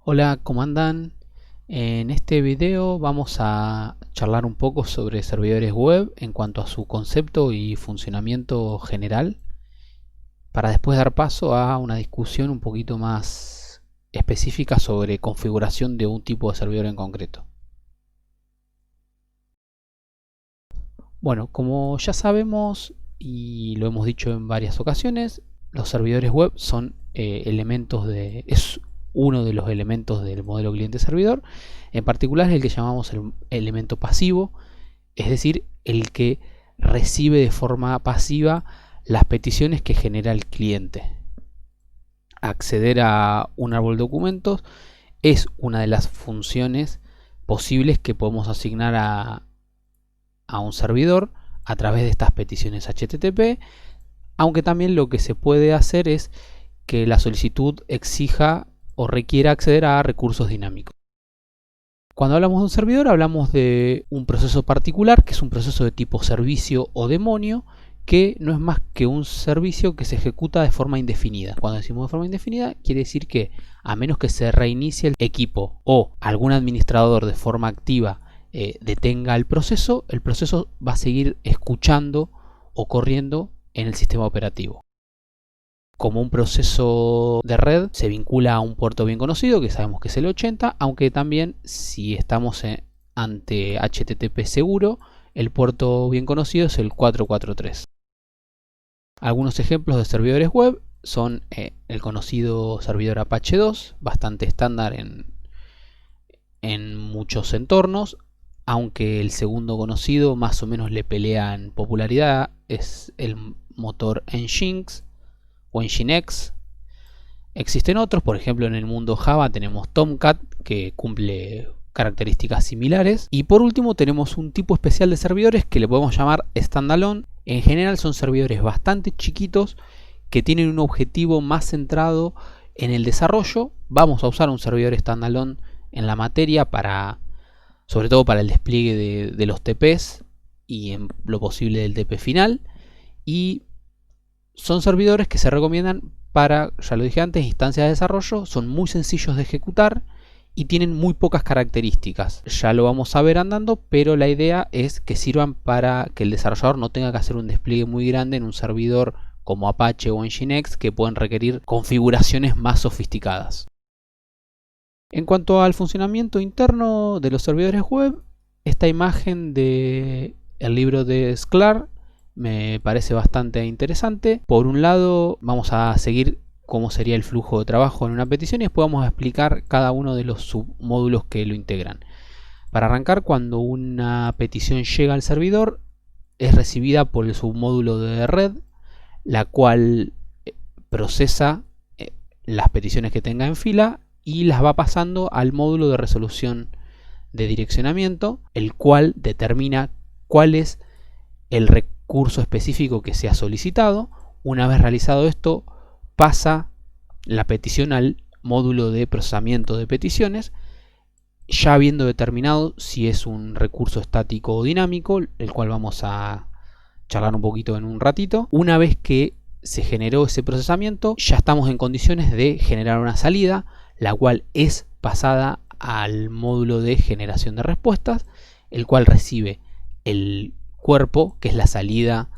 Hola, ¿cómo andan? En este video vamos a charlar un poco sobre servidores web en cuanto a su concepto y funcionamiento general, para después dar paso a una discusión un poquito más específica sobre configuración de un tipo de servidor en concreto. Bueno, como ya sabemos y lo hemos dicho en varias ocasiones, los servidores web son es uno de los elementos del modelo cliente-servidor. En particular es el que llamamos el elemento pasivo, es decir, el que recibe de forma pasiva las peticiones que genera el cliente. Acceder a un árbol de documentos es una de las funciones posibles que podemos asignar a un servidor a través de estas peticiones HTTP, aunque también lo que se puede hacer es que la solicitud exija o requiera acceder a recursos dinámicos. Cuando hablamos de un servidor hablamos de un proceso particular, que es un proceso de tipo servicio o demonio, que no es más que un servicio que se ejecuta de forma indefinida. Cuando decimos de forma indefinida quiere decir que a menos que se reinicie el equipo o algún administrador de forma activa detenga el proceso va a seguir escuchando o corriendo en el sistema operativo. Como un proceso de red se vincula a un puerto bien conocido, que sabemos que es el 80, aunque también si estamos ante HTTP seguro, el puerto bien conocido es el 443. Algunos ejemplos de servidores web son el conocido servidor Apache 2, bastante estándar en muchos entornos, aunque el segundo conocido más o menos le pelea en popularidad, es el motor Nginx o Nginx. Existen otros, por ejemplo en el mundo Java tenemos Tomcat, que cumple características similares, y por último tenemos un tipo especial de servidores que le podemos llamar standalone. En general son servidores bastante chiquitos que tienen un objetivo más centrado en el desarrollo. Vamos a usar un servidor standalone en la materia sobre todo para el despliegue de los TPs y en lo posible del TP final, y son servidores que se recomiendan para, ya lo dije antes, instancias de desarrollo. Son muy sencillos de ejecutar y tienen muy pocas características. Ya lo vamos a ver andando, pero la idea es que sirvan para que el desarrollador no tenga que hacer un despliegue muy grande en un servidor como Apache o Nginx, que pueden requerir configuraciones más sofisticadas. En cuanto al funcionamiento interno de los servidores web, esta imagen del libro de Sklar me parece bastante interesante. Por un lado vamos a seguir cómo sería el flujo de trabajo en una petición y después vamos a explicar cada uno de los submódulos que lo integran. Para arrancar, cuando una petición llega al servidor es recibida por el submódulo de red, la cual procesa las peticiones que tenga en fila y las va pasando al módulo de resolución de direccionamiento, el cual determina cuál es el recurso específico que se ha solicitado. Una vez realizado esto, pasa la petición al módulo de procesamiento de peticiones, ya habiendo determinado si es un recurso estático o dinámico, el cual vamos a charlar un poquito en un ratito. Una vez que se generó ese procesamiento, ya estamos en condiciones de generar una salida, la cual es pasada al módulo de generación de respuestas, el cual recibe el cuerpo, que es la salida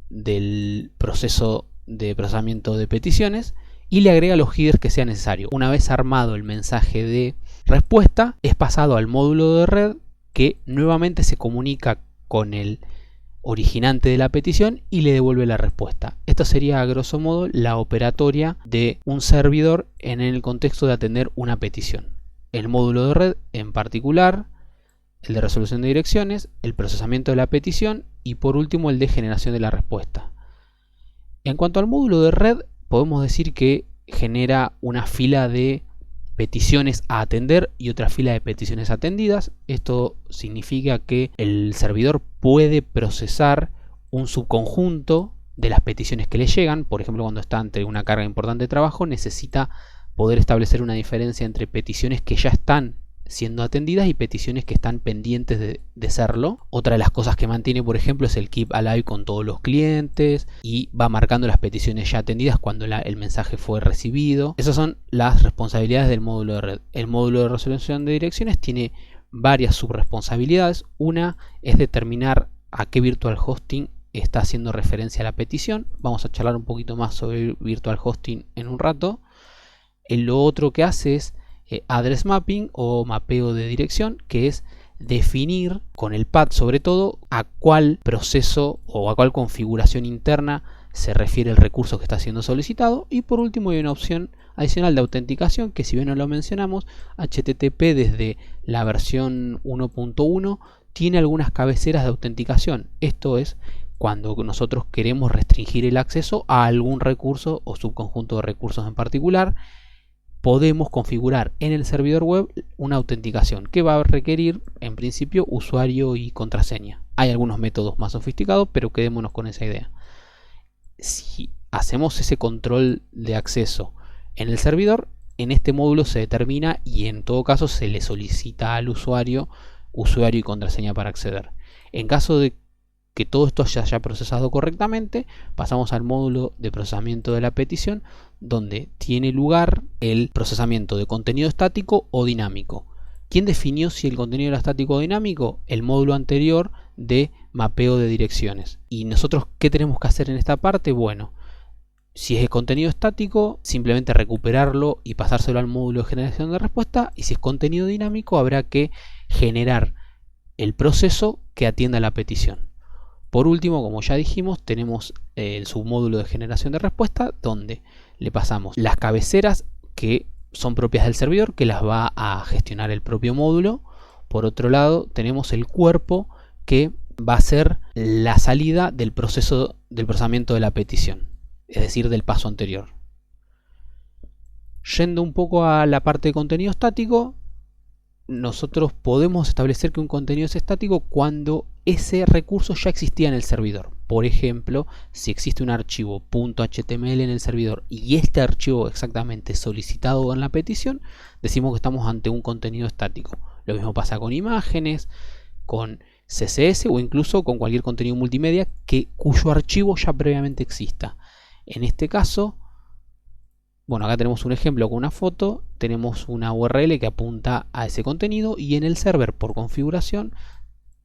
del proceso de procesamiento de peticiones, y le agrega los headers que sea necesario. Una vez armado el mensaje de respuesta, es pasado al módulo de red, que nuevamente se comunica con el originante de la petición y le devuelve la respuesta. Esto sería a grosso modo la operatoria de un servidor en el contexto de atender una petición. El módulo de red en particular, el de resolución de direcciones, el procesamiento de la petición y por último el de generación de la respuesta. En cuanto al módulo de red, podemos decir que genera una fila de peticiones a atender y otra fila de peticiones atendidas. Esto significa que el servidor puede procesar un subconjunto de las peticiones que le llegan. Por ejemplo, cuando está ante una carga importante de trabajo, necesita poder establecer una diferencia entre peticiones que ya están siendo atendidas y peticiones que están pendientes de serlo. Otra de las cosas que mantiene, por ejemplo, es el Keep Alive con todos los clientes y va marcando las peticiones ya atendidas cuando el mensaje fue recibido. Esas son las responsabilidades del módulo de red. El módulo de resolución de direcciones tiene varias subresponsabilidades. Una es determinar a qué virtual hosting está haciendo referencia a la petición. Vamos a charlar un poquito más sobre virtual hosting en un rato. Lo otro que hace es address mapping o mapeo de dirección, que es definir con el path sobre todo a cuál proceso o a cuál configuración interna se refiere el recurso que está siendo solicitado. Y por último hay una opción adicional de autenticación que, si bien no lo mencionamos, HTTP desde la versión 1.1 tiene algunas cabeceras de autenticación. Esto es cuando nosotros queremos restringir el acceso a algún recurso o subconjunto de recursos en particular. Podemos configurar en el servidor web una autenticación que va a requerir en principio usuario y contraseña. Hay algunos métodos más sofisticados, pero quedémonos con esa idea. Si hacemos ese control de acceso en el servidor, en este módulo se determina y en todo caso se le solicita al usuario y contraseña para acceder. En caso de que todo esto se haya procesado correctamente, pasamos al módulo de procesamiento de la petición, donde tiene lugar el procesamiento de contenido estático o dinámico. ¿Quién definió si el contenido era estático o dinámico? El módulo anterior de mapeo de direcciones. ¿Y nosotros qué tenemos que hacer en esta parte? Bueno, si es contenido estático, simplemente recuperarlo y pasárselo al módulo de generación de respuesta. Y si es contenido dinámico, habrá que generar el proceso que atienda la petición. Por último, como ya dijimos, tenemos el submódulo de generación de respuesta, donde le pasamos las cabeceras que son propias del servidor, que las va a gestionar el propio módulo. Por otro lado, tenemos el cuerpo, que va a ser la salida del proceso del procesamiento de la petición, es decir, del paso anterior. Yendo un poco a la parte de contenido estático, nosotros podemos establecer que un contenido es estático cuando ese recurso ya existía en el servidor. Por ejemplo, si existe un archivo .html en el servidor y este archivo exactamente solicitado en la petición, decimos que estamos ante un contenido estático. Lo mismo pasa con imágenes, con CSS o incluso con cualquier contenido multimedia cuyo archivo ya previamente exista. En este caso, bueno, acá tenemos un ejemplo con una foto, tenemos una URL que apunta a ese contenido y en el server por configuración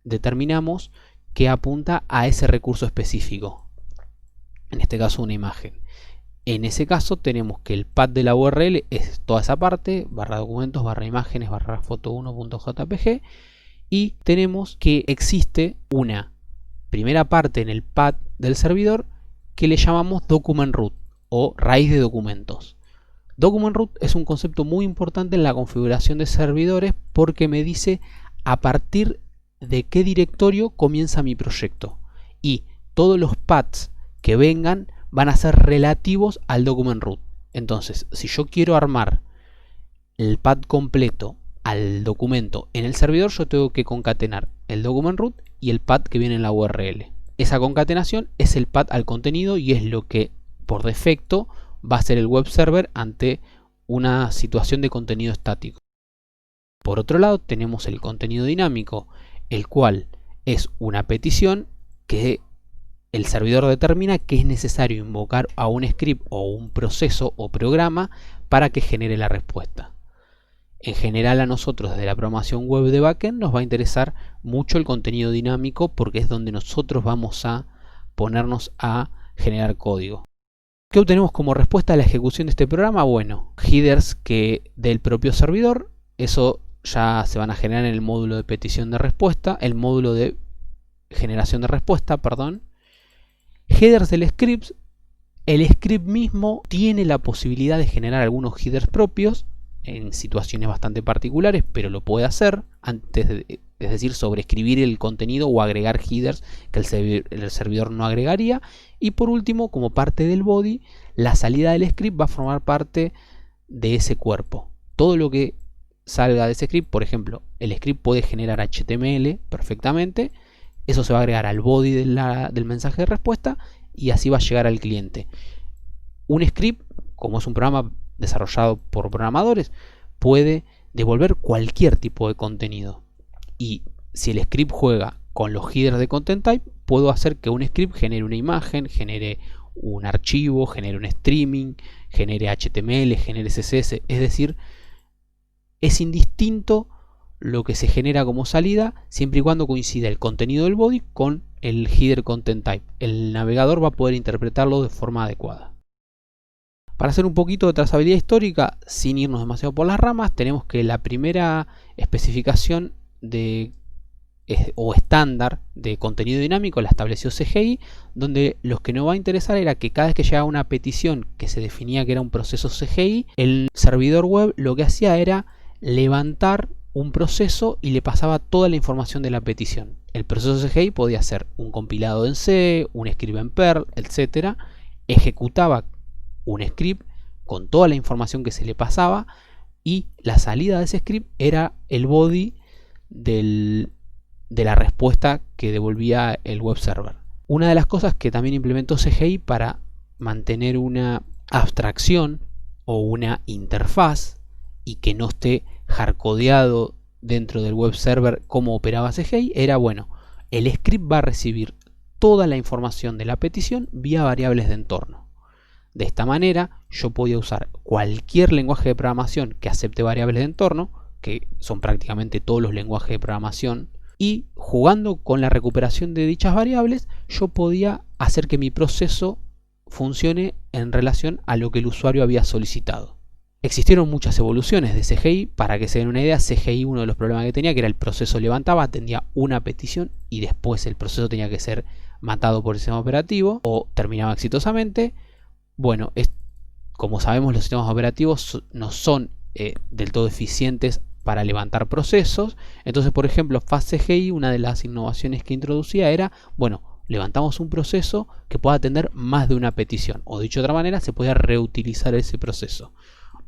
determinamos que apunta a ese recurso específico, en este caso una imagen. En ese caso tenemos que el path de la URL es toda esa parte, /documentos, /imágenes, /foto1.jpg, y tenemos que existe una primera parte en el path del servidor que le llamamos document root o raíz de documentos. Document root es un concepto muy importante en la configuración de servidores porque me dice a partir de qué directorio comienza mi proyecto, y todos los paths que vengan van a ser relativos al document root. Entonces, si yo quiero armar el path completo al documento en el servidor, yo tengo que concatenar el document root y el path que viene en la URL. Esa concatenación es el path al contenido y es lo que por defecto va a ser el web server ante una situación de contenido estático. Por otro lado, tenemos el contenido dinámico, el cual es una petición que el servidor determina que es necesario invocar a un script o un proceso o programa para que genere la respuesta. En general, a nosotros desde la programación web de backend nos va a interesar mucho el contenido dinámico porque es donde nosotros vamos a ponernos a generar código. ¿Qué obtenemos como respuesta a la ejecución de este programa? Bueno, headers del propio servidor, eso ya se van a generar en el módulo de petición de respuesta, el módulo de generación de respuesta, perdón. Headers del script, el script mismo tiene la posibilidad de generar algunos headers propios en situaciones bastante particulares, pero lo puede hacer es decir, sobreescribir el contenido o agregar headers que el servidor no agregaría. Y por último, como parte del body, la salida del script va a formar parte de ese cuerpo. Todo lo que salga de ese script, por ejemplo, el script puede generar HTML perfectamente, eso se va a agregar al body del mensaje de respuesta y así va a llegar al cliente. Un script, como es un programa desarrollado por programadores, puede devolver cualquier tipo de contenido. Y si el script juega con los headers de content type, puedo hacer que un script genere una imagen, genere un archivo, genere un streaming, genere HTML, genere CSS. Es decir, es indistinto lo que se genera como salida siempre y cuando coincida el contenido del body con el header content type. El navegador va a poder interpretarlo de forma adecuada. Para hacer un poquito de trazabilidad histórica, sin irnos demasiado por las ramas, tenemos que la primera especificación o estándar de contenido dinámico la estableció CGI, donde lo que nos va a interesar era que cada vez que llegaba una petición que se definía que era un proceso CGI, el servidor web lo que hacía era levantar un proceso y le pasaba toda la información de la petición. El proceso CGI podía ser un compilado en C, un script en Perl, etc. Ejecutaba un script con toda la información que se le pasaba y la salida de ese script era el body de la respuesta que devolvía el web server. Una de las cosas que también implementó CGI para mantener una abstracción o una interfaz y que no esté hardcodeado dentro del web server como operaba CGI era, bueno, el script va a recibir toda la información de la petición vía variables de entorno. De esta manera yo podía usar cualquier lenguaje de programación que acepte variables de entorno, que son prácticamente todos los lenguajes de programación, y jugando con la recuperación de dichas variables yo podía hacer que mi proceso funcione en relación a lo que el usuario había solicitado. Existieron muchas evoluciones de CGI. Para que se den una idea, CGI, uno de los problemas que tenía, que era el proceso levantaba, atendía una petición y después el proceso tenía que ser matado por el sistema operativo o terminaba exitosamente. Bueno, como sabemos, los sistemas operativos no son del todo eficientes para levantar procesos. Entonces, por ejemplo, FastCGI, una de las innovaciones que introducía era, bueno, levantamos un proceso que pueda atender más de una petición, o dicho de otra manera, se podía reutilizar ese proceso.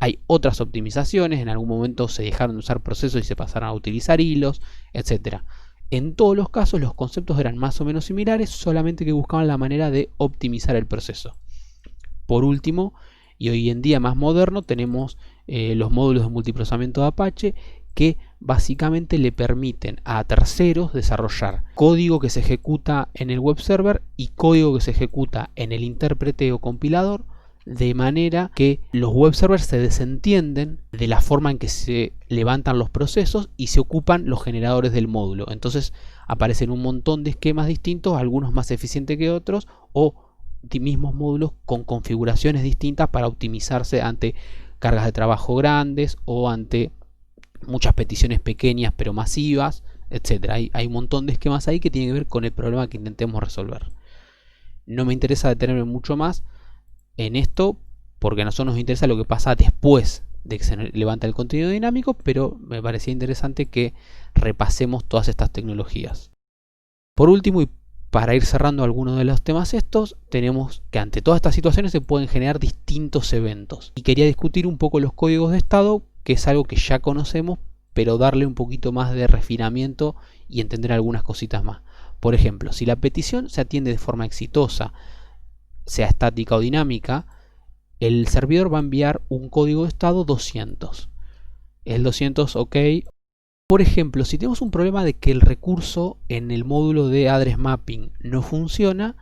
Hay otras optimizaciones, en algún momento se dejaron de usar procesos y se pasaron a utilizar hilos, etc. En todos los casos los conceptos eran más o menos similares, solamente que buscaban la manera de optimizar el proceso. Por último, y hoy en día más moderno, tenemos los módulos de multiprocesamiento de Apache, que básicamente le permiten a terceros desarrollar código que se ejecuta en el web server y código que se ejecuta en el intérprete o compilador, de manera que los web servers se desentienden de la forma en que se levantan los procesos y se ocupan los generadores del módulo. Entonces aparecen un montón de esquemas distintos, algunos más eficientes que otros, o mismos módulos con configuraciones distintas para optimizarse ante cargas de trabajo grandes o ante muchas peticiones pequeñas pero masivas, etc. Hay un montón de esquemas ahí que tienen que ver con el problema que intentemos resolver. No me interesa detenerme mucho más en esto porque a nosotros nos interesa lo que pasa después de que se levanta el contenido dinámico, pero me parecía interesante que repasemos todas estas tecnologías. Por último, y para ir cerrando algunos de los temas estos, tenemos que ante todas estas situaciones se pueden generar distintos eventos. Y quería discutir un poco los códigos de estado, que es algo que ya conocemos, pero darle un poquito más de refinamiento y entender algunas cositas más. Por ejemplo, si la petición se atiende de forma exitosa, sea estática o dinámica, el servidor va a enviar un código de estado 200. El 200, ok. Por ejemplo, si tenemos un problema de que el recurso en el módulo de address mapping no funciona,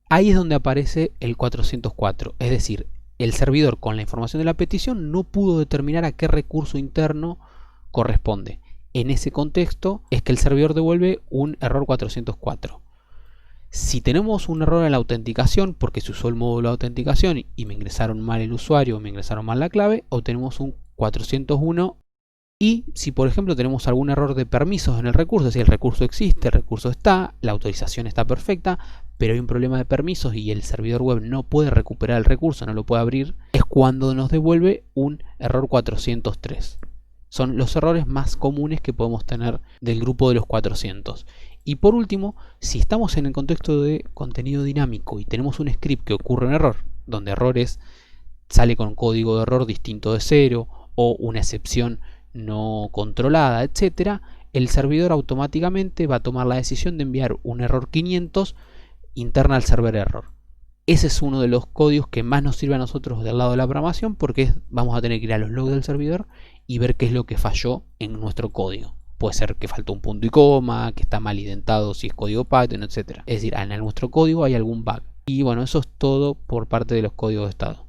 ahí es donde aparece el 404. Es decir, el servidor con la información de la petición no pudo determinar a qué recurso interno corresponde. En ese contexto es que el servidor devuelve un error 404. Si tenemos un error en la autenticación porque se usó el módulo de autenticación y me ingresaron mal el usuario o me ingresaron mal la clave, obtenemos un 401. Y si por ejemplo tenemos algún error de permisos en el recurso, si el recurso existe, el recurso está, la autorización está perfecta, pero hay un problema de permisos y el servidor web no puede recuperar el recurso, no lo puede abrir, es cuando nos devuelve un error 403. Son los errores más comunes que podemos tener del grupo de los 400. Y por último, si estamos en el contexto de contenido dinámico y tenemos un script que ocurre un error, donde errores sale con código de error distinto de 0 o una excepción no controlada, etc., el servidor automáticamente va a tomar la decisión de enviar un error 500 interna al server error. ese es uno de los códigos que más nos sirve a nosotros del lado de la programación, porque vamos a tener que ir a los logs del servidor y ver qué es lo que falló en nuestro código. Puede ser que faltó un punto y coma, que está mal indentado si es código Python, etc. Es decir, en nuestro código hay algún bug. Y bueno, eso es todo por parte de los códigos de estado.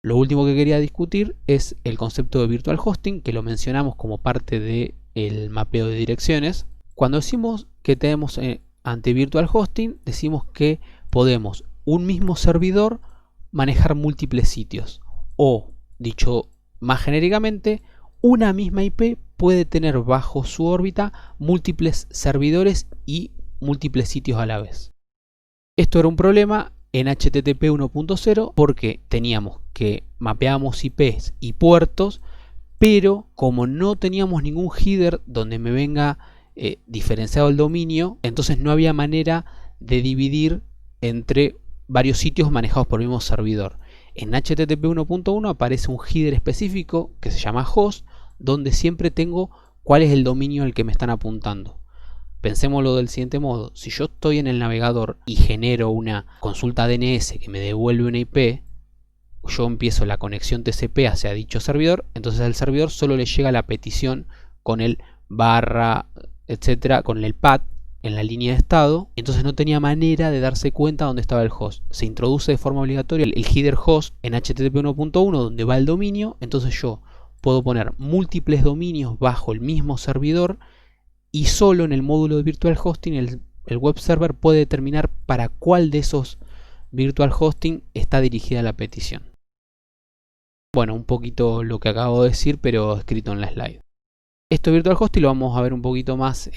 Lo último que quería discutir es el concepto de virtual hosting, que lo mencionamos como parte del mapeo de direcciones. Cuando decimos que tenemos ante virtual hosting, decimos que podemos un mismo servidor manejar múltiples sitios, o dicho más genéricamente, una misma IP puede tener bajo su órbita múltiples servidores y múltiples sitios a la vez. Esto era un problema en HTTP 1.0 porque teníamos que mapeábamos IPs y puertos, pero como no teníamos ningún header donde me venga diferenciado el dominio, entonces no había manera de dividir entre varios sitios manejados por el mismo servidor. En HTTP 1.1 aparece un header específico que se llama host, donde siempre tengo cuál es el dominio al que me están apuntando. Pensémoslo del siguiente modo: si yo estoy en el navegador y genero una consulta DNS que me devuelve una IP, yo empiezo la conexión TCP hacia dicho servidor, entonces al servidor solo le llega la petición con el barra, etcétera, con el path en la línea de estado, entonces no tenía manera de darse cuenta dónde estaba el host. Se introduce de forma obligatoria el header host en HTTP 1.1 donde va el dominio, entonces yo puedo poner múltiples dominios bajo el mismo servidor y solo en el módulo de virtual hosting el web server puede determinar para cuál de esos virtual hosting está dirigida la petición. Bueno, un poquito lo que acabo de decir, pero escrito en la slide. Esto de virtual hosting lo vamos a ver un poquito más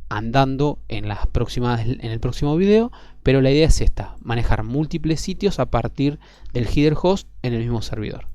andando en el próximo video, pero la idea es esta: manejar múltiples sitios a partir del header host en el mismo servidor.